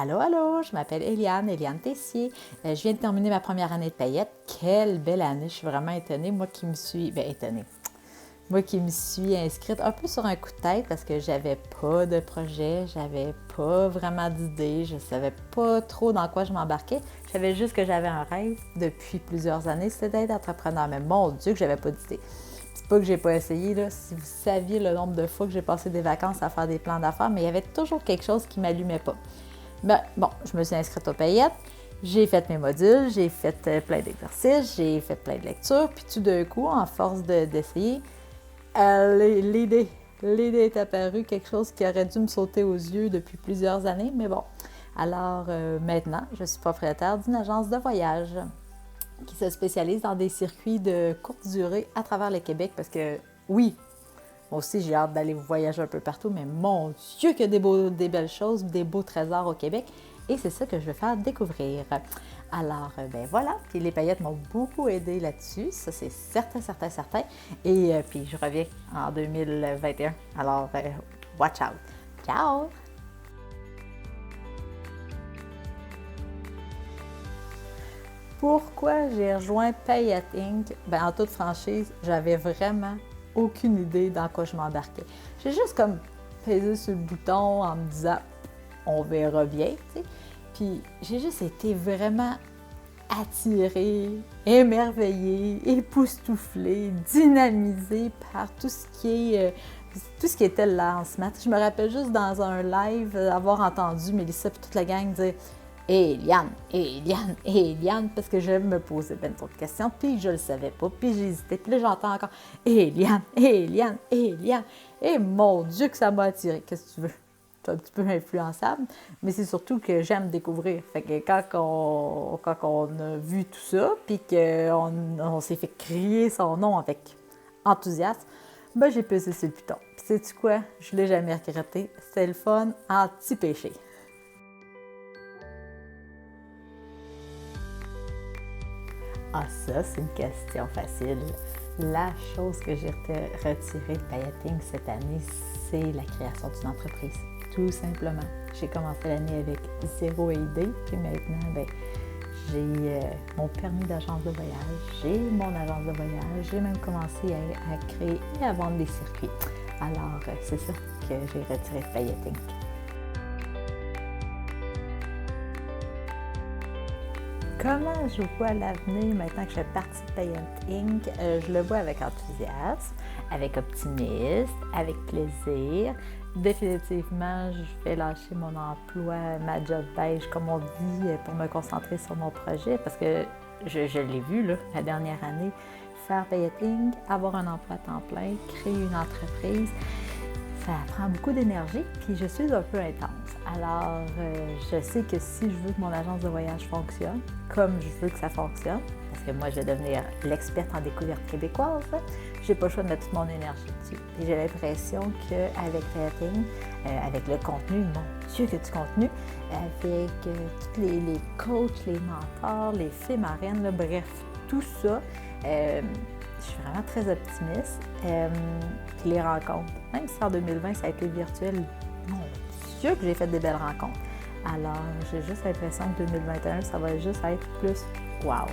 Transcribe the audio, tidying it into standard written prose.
Allô, allô, je m'appelle Éliane Tessier. Je viens de terminer ma première année de paillettes. Quelle belle année, je suis vraiment étonnée. Moi qui me suis inscrite un peu sur un coup de tête parce que j'avais pas de projet, j'avais pas vraiment d'idée, je savais pas trop dans quoi je m'embarquais. Je savais juste que j'avais un rêve depuis plusieurs années, c'était d'être entrepreneur. Mais mon Dieu que j'avais pas d'idée. C'est pas que j'ai pas essayé, là. Si vous saviez le nombre de fois que j'ai passé des vacances à faire des plans d'affaires, mais il y avait toujours quelque chose qui m'allumait pas. Ben, bon, je me suis inscrite aux paillettes, j'ai fait mes modules, j'ai fait plein d'exercices, j'ai fait plein de lectures, puis tout d'un coup, en force d'essayer, l'idée est apparue, quelque chose qui aurait dû me sauter aux yeux depuis plusieurs années, mais bon. Alors maintenant, je suis propriétaire d'une agence de voyage qui se spécialise dans des circuits de courte durée à travers le Québec parce que, oui, moi aussi, j'ai hâte d'aller voyager un peu partout, mais mon Dieu qu'il y a des belles choses, des beaux trésors au Québec. Et c'est ça que je vais faire découvrir. Alors, ben voilà. Puis les paillettes m'ont beaucoup aidé là-dessus. Ça, c'est certain. Et puis, je reviens en 2021. Alors, watch out. Ciao! Pourquoi j'ai rejoint Paillettes Inc? Ben, en toute franchise, j'avais vraiment aucune idée dans quoi je m'embarquais. J'ai juste comme pesé sur le bouton en me disant on verra bien, tu sais. Puis j'ai juste été vraiment attirée, émerveillée, époustouflée, dynamisée par tout ce qui était le lancement. Je me rappelle juste dans un live avoir entendu Mélissa et toute la gang dire Éliane, parce que je me posais bien trop de questions, puis je le savais pas, puis j'hésitais, puis là j'entends encore Éliane. Et mon Dieu que ça m'a attiré. Qu'est-ce que tu veux? C'est un petit peu influençable, mais c'est surtout que j'aime découvrir. Fait que quand on a vu tout ça, puis qu'on s'est fait crier son nom avec enthousiasme, ben j'ai pesé sur le piton. Puis sais-tu quoi? Je l'ai jamais regretté. C'était le fun anti-péché. Ah, ça, c'est une question facile. La chose que j'ai retirée de Paillettes Inc. cette année, c'est la création d'une entreprise. Tout simplement. J'ai commencé l'année avec zéro idée, puis maintenant, ben, j'ai mon permis d'agence de voyage, j'ai mon agence de voyage, j'ai même commencé à créer et à vendre des circuits. Alors, c'est ça que j'ai retiré de Paillettes Inc. Comment je vois l'avenir maintenant que je fais partie de Paillettes Inc? Je le vois avec enthousiasme, avec optimisme, avec plaisir. Définitivement, je vais lâcher mon emploi, ma job beige, comme on dit, pour me concentrer sur mon projet parce que je l'ai vu là, la dernière année, faire Paillettes Inc, avoir un emploi à temps plein, créer une entreprise. Ça prend beaucoup d'énergie, puis je suis un peu intense. Alors, je sais que si je veux que mon agence de voyage fonctionne, comme je veux que ça fonctionne, parce que moi, je vais devenir l'experte en découverte québécoise, j'ai pas le choix de mettre toute mon énergie dessus. Et j'ai l'impression qu'avec Paillettes Inc, avec le contenu, mon Dieu que du contenu, avec tous les coachs, les mentors, les filles marraines, là, bref, tout ça, je suis vraiment très optimiste. Puis les rencontres, même si en 2020 ça a été virtuel, mon Dieu que j'ai fait des belles rencontres. Alors, j'ai juste l'impression que 2021, ça va juste être plus wow.